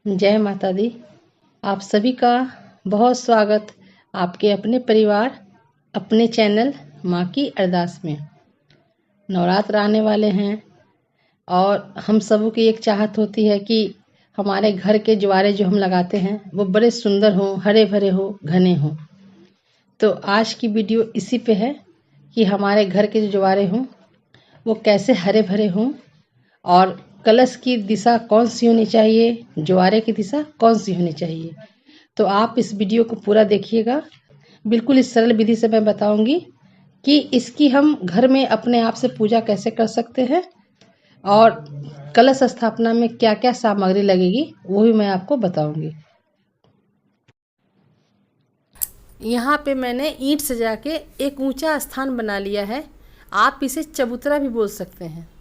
जय माता दी। आप सभी का बहुत स्वागत आपके अपने परिवार अपने चैनल माँ की अरदास में। नवरात्र आने वाले हैं और हम सबों की एक चाहत होती है कि हमारे घर के ज्वारे जो हम लगाते हैं वो बड़े सुंदर हों, हरे भरे हो, घने हों। तो आज की वीडियो इसी पे है कि हमारे घर के जो ज्वारे हों वो कैसे हरे भरे हों और कलश की दिशा कौन सी होनी चाहिए, ज्वारे की दिशा कौन सी होनी चाहिए। तो आप इस वीडियो को पूरा देखिएगा। बिल्कुल इस सरल विधि से मैं बताऊंगी कि इसकी हम घर में अपने आप से पूजा कैसे कर सकते हैं और कलश स्थापना में क्या क्या सामग्री लगेगी वो भी मैं आपको बताऊंगी। यहाँ पे मैंने ईंट सजा के एक ऊंचा स्थान बना लिया है। आप इसे चबूतरा भी बोल सकते हैं।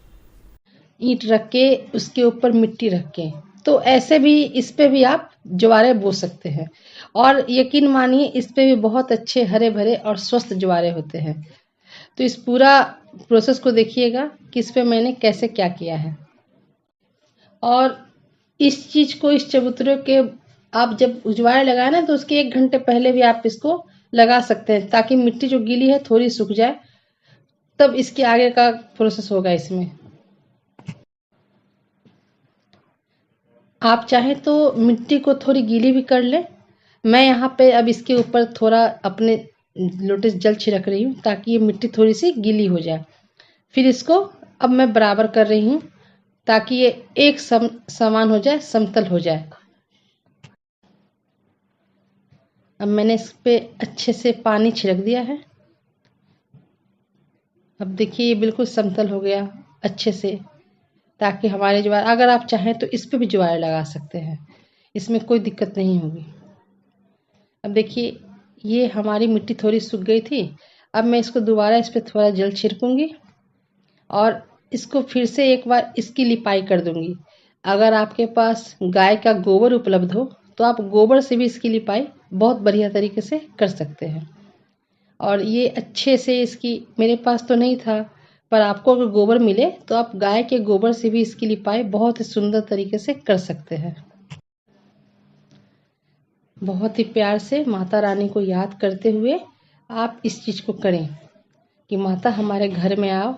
ईंट रख के उसके ऊपर मिट्टी रख के, तो ऐसे भी इस पे भी आप ज्वारे बो सकते हैं और यकीन मानिए इस पे भी बहुत अच्छे हरे भरे और स्वस्थ ज्वारे होते हैं। तो इस पूरा प्रोसेस को देखिएगा कि इस पे मैंने कैसे क्या किया है। और इस चीज को, इस चबूतरे के आप जब ज्वारे लगाए ना तो उसके 1 घंटे पहले भी आप इसको लगा सकते हैं ताकि मिट्टी जो गीली है थोड़ी सूख जाए, तब इसके आगे का प्रोसेस होगा। इसमें आप चाहें तो मिट्टी को थोड़ी गीली भी कर लें। मैं यहाँ पे अब इसके ऊपर थोड़ा अपने लोटे से जल छिड़क रही हूँ ताकि ये मिट्टी थोड़ी सी गीली हो जाए। फिर इसको अब मैं बराबर कर रही हूँ ताकि ये एक समान हो जाए, समतल हो जाए। अब मैंने इस पे अच्छे से पानी छिड़क दिया है। अब देखिए ये बिल्कुल समतल हो गया अच्छे से, ताकि हमारे ज्वार, अगर आप चाहें तो इस पे भी ज्वार लगा सकते हैं, इसमें कोई दिक्कत नहीं होगी। अब देखिए ये हमारी मिट्टी थोड़ी सूख गई थी। अब मैं इसको दोबारा इस पर थोड़ा जल छिड़कूंगी और इसको फिर से एक बार इसकी लिपाई कर दूंगी। अगर आपके पास गाय का गोबर उपलब्ध हो तो आप गोबर से भी इसकी लिपाई बहुत बढ़िया तरीके से कर सकते हैं। और ये अच्छे से इसकी, मेरे पास तो नहीं था, पर आपको अगर गोबर मिले तो आप गाय के गोबर से भी इसकी लिपाई बहुत ही सुंदर तरीके से कर सकते हैं। बहुत ही प्यार से माता रानी को याद करते हुए आप इस चीज़ को करें कि माता हमारे घर में आओ,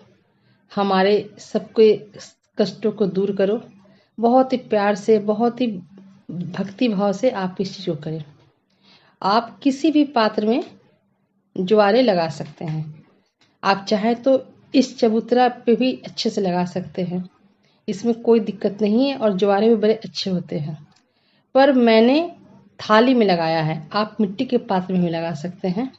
हमारे सबके कष्टों को दूर करो। बहुत ही प्यार से, बहुत ही भक्ति भाव से आप इस चीज़ को करें। आप किसी भी पात्र में ज्वारे लगा सकते हैं। आप चाहें तो इस चबूतरा पे भी अच्छे से लगा सकते हैं, इसमें कोई दिक्कत नहीं है और ज्वारे भी बड़े अच्छे होते हैं। पर मैंने थाली में लगाया है, आप मिट्टी के पात्र में भी लगा सकते हैं,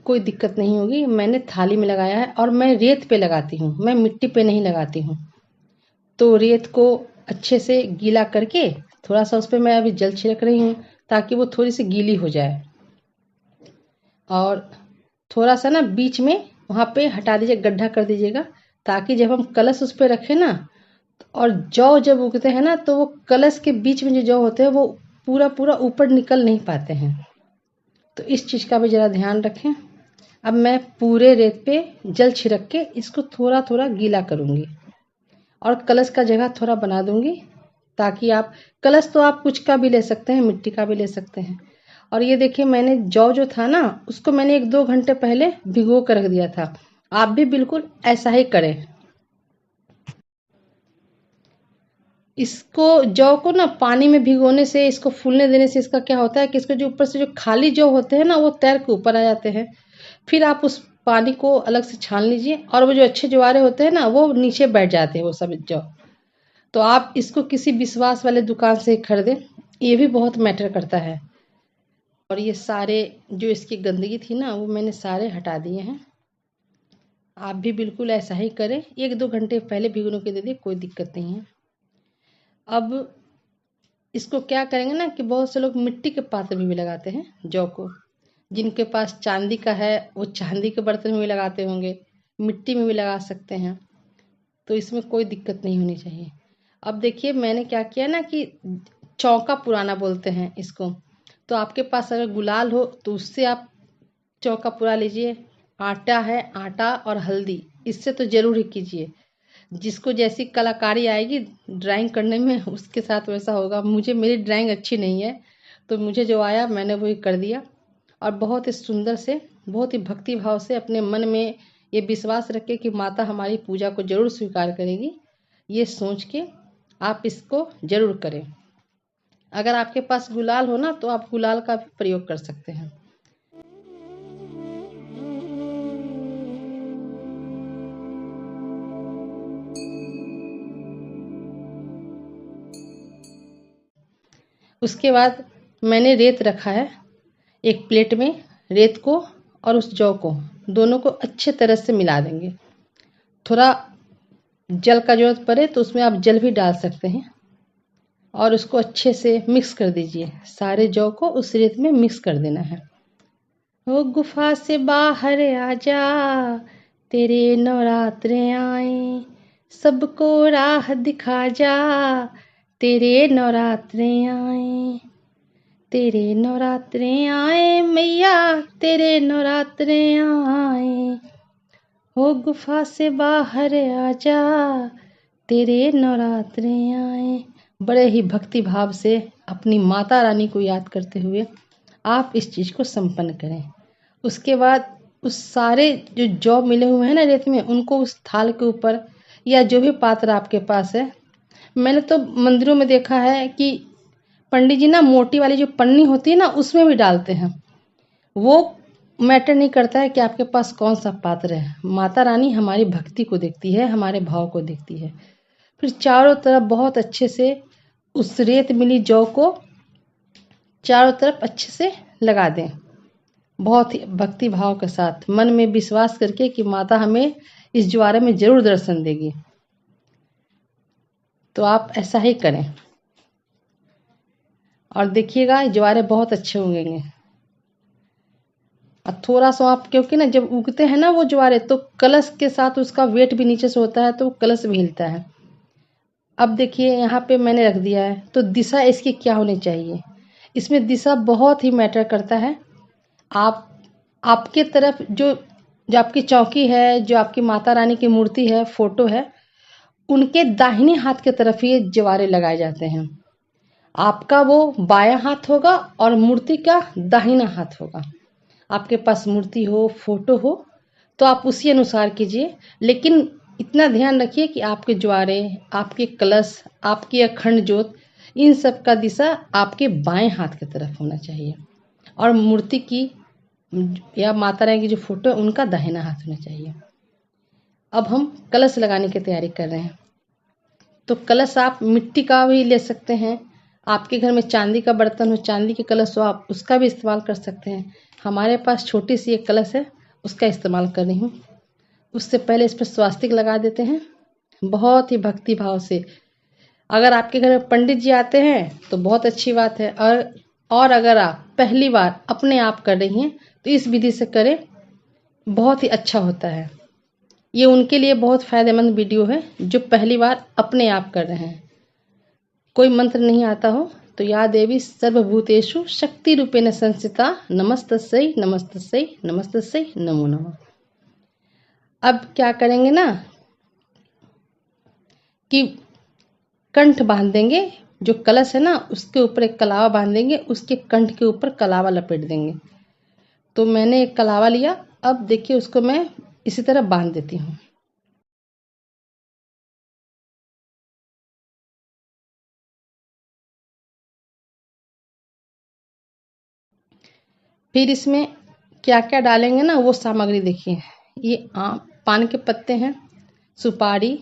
कोई दिक्कत नहीं होगी। मैंने थाली में लगाया है और मैं रेत पे लगाती हूँ, मैं मिट्टी पे नहीं लगाती हूँ। तो रेत को अच्छे से गीला करके थोड़ा सा उस पर मैं अभी जल छिड़क रही हूँ ताकि वो थोड़ी सी गीली हो जाए। और थोड़ा सा ना बीच में वहाँ पे हटा दीजिए, गड्ढा कर दीजिएगा ताकि जब हम कलश उस पर रखें ना, और जौ जब उगते हैं ना तो वो कलश के बीच में जो जौ होते हैं वो पूरा पूरा ऊपर निकल नहीं पाते हैं। तो इस चीज़ का भी ज़रा ध्यान रखें। अब मैं पूरे रेत पे जल छिड़क के इसको थोड़ा थोड़ा गीला करूँगी और कलश का जगह थोड़ा बना दूँगी ताकि आप, कलश तो आप कुछ का भी ले सकते हैं, मिट्टी का भी ले सकते हैं। और ये देखिए मैंने जौ जो था ना उसको मैंने 1-2 घंटे पहले भिगो कर रख दिया था। आप भी बिल्कुल ऐसा ही करें। इसको, जौ को ना पानी में भिगोने से, इसको फूलने देने से इसका क्या होता है कि इसके जो ऊपर से जो खाली जौ होते हैं ना वो तैर के ऊपर आ जाते हैं। फिर आप उस पानी को अलग से छान लीजिए और वो जो अच्छे ज्वारे होते हैं ना वो नीचे बैठ जाते हैं वो सब जौ। तो आप इसको किसी विश्वास वाले दुकान से खरीदें, ये भी बहुत मैटर करता है। और ये सारे जो इसकी गंदगी थी ना वो मैंने सारे हटा दिए हैं। आप भी बिल्कुल ऐसा ही करें, 1-2 घंटे पहले भिगोने के दे दिए, कोई दिक्कत नहीं है। अब इसको क्या करेंगे ना कि बहुत से लोग मिट्टी के पात्र में भी लगाते हैं जौ को। जिनके पास चांदी का है वो चांदी के बर्तन में भी लगाते होंगे, मिट्टी में भी लगा सकते हैं। तो इसमें कोई दिक्कत नहीं होनी चाहिए। अब देखिए मैंने क्या किया ना कि चौका पुराना बोलते हैं इसको, तो आपके पास अगर गुलाल हो तो उससे आप चौका पुरा लीजिए। आटा है, आटा और हल्दी, इससे तो जरूर ही कीजिए जिसको जैसी कलाकारी आएगी ड्राइंग करने में उसके साथ वैसा होगा। मुझे मेरी ड्राइंग अच्छी नहीं है, तो मुझे जो आया मैंने वही कर दिया। और बहुत ही सुंदर से, बहुत ही भक्ति भाव से अपने मन में ये विश्वास रखें कि माता हमारी पूजा को जरूर स्वीकार करेगी। ये सोच के आप इसको जरूर करें। अगर आपके पास गुलाल हो ना, तो आप गुलाल का भी प्रयोग कर सकते हैं। उसके बाद मैंने रेत रखा है एक प्लेट में। रेत को और उस जौ को दोनों को अच्छे तरह से मिला देंगे। थोड़ा जल का जरूरत पड़े तो उसमें आप जल भी डाल सकते हैं, और उसको अच्छे से मिक्स कर दीजिए। सारे जौ को उस रेत में मिक्स कर देना है। ओ गुफा से बाहर आजा, तेरे नवरात्रे आए, सबको राह दिखा जा, तेरे नवरात्रे आए, तेरे नवरात्रे आए मैया, तेरे नवरात्रे आए। ओ गुफा से बाहर आजा, तेरे नवरात्रे आए। बड़े ही भक्ति भाव से अपनी माता रानी को याद करते हुए आप इस चीज़ को संपन्न करें। उसके बाद उस सारे जो जौ मिले हुए हैं ना रेत में, उनको उस थाल के ऊपर या जो भी पात्र आपके पास है, मैंने तो मंदिरों में देखा है कि पंडित जी ना मोटी वाली जो पन्नी होती है ना उसमें भी डालते हैं। वो मैटर नहीं करता है कि आपके पास कौन सा पात्र है। माता रानी हमारी भक्ति को देखती है, हमारे भाव को देखती है। फिर चारों तरफ बहुत अच्छे से उस रेत मिली जौ को चारों तरफ अच्छे से लगा दें, बहुत ही भक्ति भाव के साथ, मन में विश्वास करके कि माता हमें इस ज्वारे में जरूर दर्शन देगी। तो आप ऐसा ही करें और देखिएगा ज्वारे बहुत अच्छे उगेंगे। और थोड़ा सा आप, क्योंकि ना जब उगते हैं ना वो ज्वारे, तो कलश के साथ उसका वेट भी नीचे से होता है, तो कलश भी हिलता है। अब देखिए यहाँ पे मैंने रख दिया है, तो दिशा इसकी क्या होनी चाहिए, इसमें दिशा बहुत ही मैटर करता है। आप आपके तरफ जो जो आपकी चौकी है, जो आपकी माता रानी की मूर्ति है, फोटो है, उनके दाहिने हाथ की तरफ ये ज्वारे लगाए जाते हैं। आपका वो बायां हाथ होगा और मूर्ति का दाहिना हाथ होगा। आपके पास मूर्ति हो, फोटो हो, तो आप उसी अनुसार कीजिए। लेकिन इतना ध्यान रखिए कि आपके ज्वारे, आपके कलश, आपकी अखंड ज्योत, इन सब का दिशा आपके बाएं हाथ की तरफ होना चाहिए, और मूर्ति की या माता रानी की जो फोटो है उनका दाहिना हाथ होना चाहिए। अब हम कलश लगाने की तैयारी कर रहे हैं। तो कलश आप मिट्टी का भी ले सकते हैं, आपके घर में चांदी का बर्तन हो, चांदी के कलश हो, आप उसका भी इस्तेमाल कर सकते हैं। हमारे पास छोटी सी एक कलश है, उसका इस्तेमाल कर रही हूँ। उससे पहले इस पर स्वास्तिक लगा देते हैं बहुत ही भक्ति भाव से। अगर आपके घर में पंडित जी आते हैं तो बहुत अच्छी बात है, और अगर आप पहली बार अपने आप कर रही हैं तो इस विधि से करें, बहुत ही अच्छा होता है। ये उनके लिए बहुत फायदेमंद वीडियो है जो पहली बार अपने आप कर रहे हैं। कोई मंत्र नहीं आता हो तो या देवी सर्वभूतेषु शक्ति रूपेण संस्थिता नमस्तस्यै नमस्तस्यै नमस्तस्यै नमो नमः। अब क्या करेंगे ना कि कंठ बांध देंगे, जो कलश है ना उसके ऊपर एक कलावा बांध देंगे, उसके कंठ के ऊपर कलावा लपेट देंगे। तो मैंने एक कलावा लिया, अब देखिए उसको मैं इसी तरह बांध देती हूँ। फिर इसमें क्या क्या डालेंगे ना वो सामग्री देखिए। ये पान के पत्ते हैं, सुपारी,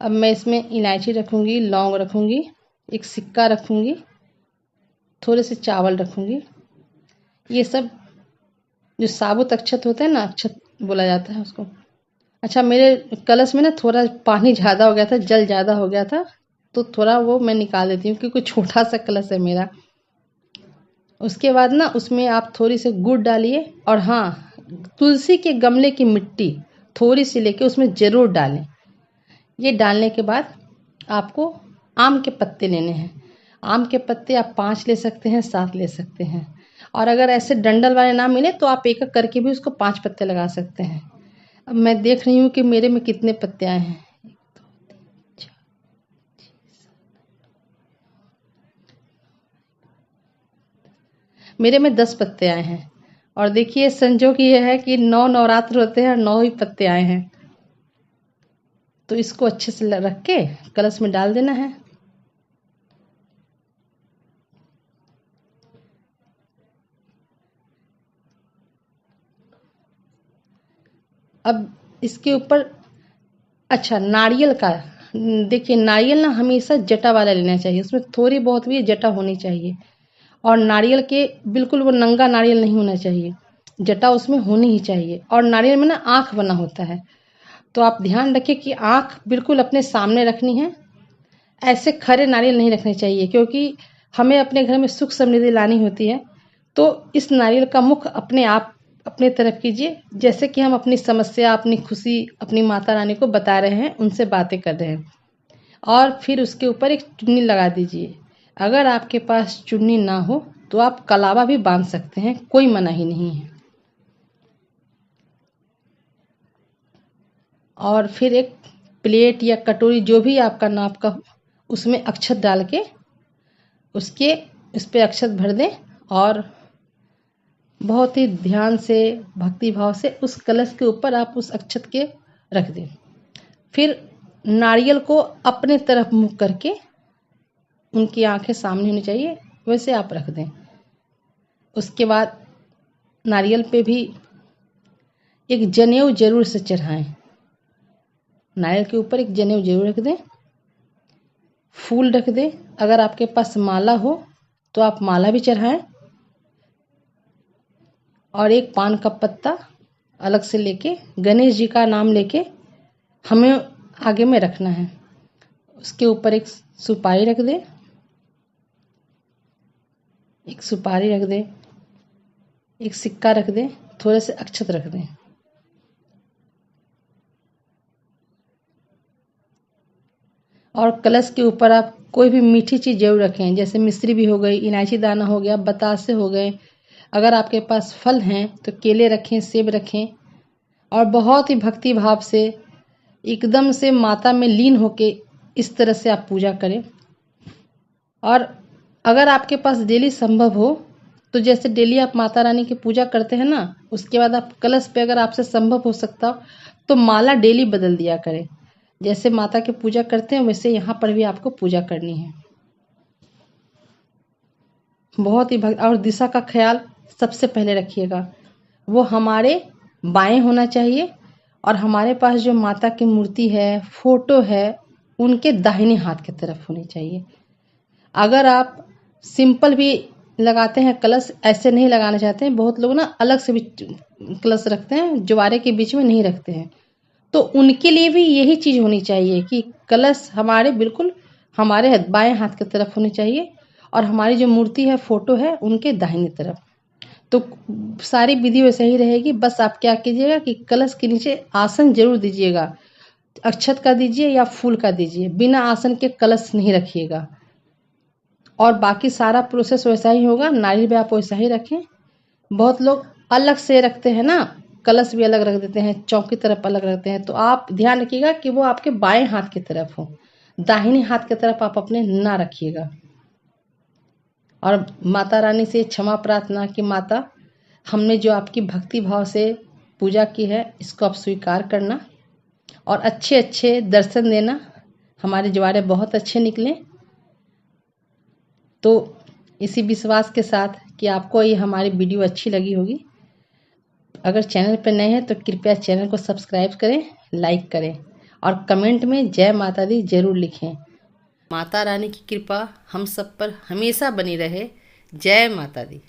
अब मैं इसमें इलायची रखूँगी, लौंग रखूँगी, एक सिक्का रखूँगी, थोड़े से चावल रखूँगी। ये सब जो साबुत अक्षत होते हैं ना, अक्षत बोला जाता है उसको। अच्छा, मेरे कलश में ना थोड़ा पानी ज़्यादा हो गया था, जल ज़्यादा हो गया था, तो थोड़ा वो मैं निकाल देती हूँ क्योंकि छोटा सा कलश है मेरा। उसके बाद ना उसमें आप थोड़ी सी गुड़ डालिए, और हाँ, तुलसी के गमले की मिट्टी थोड़ी सी लेके उसमें ज़रूर डालें। ये डालने के बाद आपको आम के पत्ते लेने हैं। आम के पत्ते आप 5 ले सकते हैं, 7 ले सकते हैं, और अगर ऐसे डंडल वाले ना मिले तो आप एक एक करके भी उसको 5 पत्ते लगा सकते हैं। अब मैं देख रही हूँ कि मेरे में कितने पत्ते आए हैं। 1 2 3 4 मेरे में 10 पत्ते आए हैं। और देखिए संजोग ये है कि 9 नवरात्र होते हैं और 9 ही पत्ते आए हैं। तो इसको अच्छे से रख के कलश में डाल देना है। अब इसके ऊपर अच्छा नारियल का, देखिए नारियल ना हमेशा जटा वाला लेना चाहिए, उसमें थोड़ी बहुत भी जटा होनी चाहिए। और नारियल के बिल्कुल वो नंगा नारियल नहीं होना चाहिए, जटा उसमें होनी ही चाहिए। और नारियल में ना आँख बना होता है, तो आप ध्यान रखिए कि आँख बिल्कुल अपने सामने रखनी है। ऐसे खरे नारियल नहीं रखने चाहिए, क्योंकि हमें अपने घर में सुख समृद्धि लानी होती है। तो इस नारियल का मुख अपने आप अपने तरफ कीजिए, जैसे कि हम अपनी समस्या, अपनी खुशी अपनी माता रानी को बता रहे हैं, उनसे बातें कर रहे हैं। और फिर उसके ऊपर एक चुन्नी लगा दीजिए। अगर आपके पास चुन्नी ना हो तो आप कलावा भी बांध सकते हैं, कोई मनाही नहीं है। और फिर एक प्लेट या कटोरी जो भी आपका नाप का हो, उसमें अक्षत डाल के उसके उस पे अक्षत भर दें और बहुत ही ध्यान से भक्ति भाव से उस कलश के ऊपर आप उस अक्षत के रख दें। फिर नारियल को अपने तरफ मुख करके, उनकी आंखें सामने होनी चाहिए, वैसे आप रख दें। उसके बाद नारियल पे भी एक जनेऊ जरूर से चढ़ाएं। नारियल के ऊपर एक जनेऊ जरूर रख दें। फूल रख दें। अगर आपके पास माला हो तो आप माला भी चढ़ाएं। और एक पान का पत्ता अलग से लेके गणेश जी का नाम लेके हमें आगे में रखना है। उसके ऊपर एक सुपारी रख दें, एक सुपारी रख दें, एक सिक्का रख दें, थोड़े से अक्षत रख दें। और कलश के ऊपर आप कोई भी मीठी चीज़ जरूर रखें, जैसे मिश्री भी हो गई, इलायची दाना हो गया, बतासे हो गए। अगर आपके पास फल हैं तो केले रखें, सेब रखें। और बहुत ही भक्ति भाव से एकदम से माता में लीन होके इस तरह से आप पूजा करें। और अगर आपके पास डेली संभव हो तो जैसे डेली आप माता रानी की पूजा करते हैं ना, उसके बाद आप कलश पे अगर आपसे संभव हो सकता हो तो माला डेली बदल दिया करें। जैसे माता की पूजा करते हैं वैसे यहाँ पर भी आपको पूजा करनी है। बहुत ही और दिशा का ख्याल सबसे पहले रखिएगा, वो हमारे बाएं होना चाहिए। और हमारे पास जो माता की मूर्ति है, फोटो है, उनके दाहिने हाथ की तरफ होनी चाहिए। अगर आप सिंपल भी लगाते हैं कलश, ऐसे नहीं लगाना चाहते हैं, बहुत लोग ना अलग से भी कलश रखते हैं, ज्वारे के बीच में नहीं रखते हैं, तो उनके लिए भी यही चीज़ होनी चाहिए कि कलश हमारे बिल्कुल हमारे बाएं हाथ की तरफ होनी चाहिए और हमारी जो मूर्ति है, फोटो है, उनके दाहिनी तरफ। तो सारी विधि वैसे ही रहेगी। बस आप क्या कीजिएगा कि कलश के नीचे आसन जरूर दीजिएगा, अक्षत का दीजिए या फूल का दीजिए, बिना आसन के कलश नहीं रखिएगा। और बाकी सारा प्रोसेस वैसा ही होगा। नारियल भी आप वैसा ही रखें। बहुत लोग अलग से रखते हैं ना, कलश भी अलग रख देते हैं, चौकी तरफ अलग रखते हैं, तो आप ध्यान रखिएगा कि वो आपके बाएं हाथ की तरफ हो, दाहिने हाथ की तरफ आप अपने ना रखिएगा। और माता रानी से क्षमा प्रार्थना कि माता, हमने जो आपकी भक्ति भाव से पूजा की है, इसको आप स्वीकार करना और अच्छे अच्छे दर्शन देना, हमारे ज्वारे बहुत अच्छे निकले। तो इसी विश्वास के साथ कि आपको ये हमारी वीडियो अच्छी लगी होगी। अगर चैनल पर नए हैं तो कृपया चैनल को सब्सक्राइब करें, लाइक करें और कमेंट में जय माता दी जरूर लिखें। माता रानी की कृपा हम सब पर हमेशा बनी रहे। जय माता दी।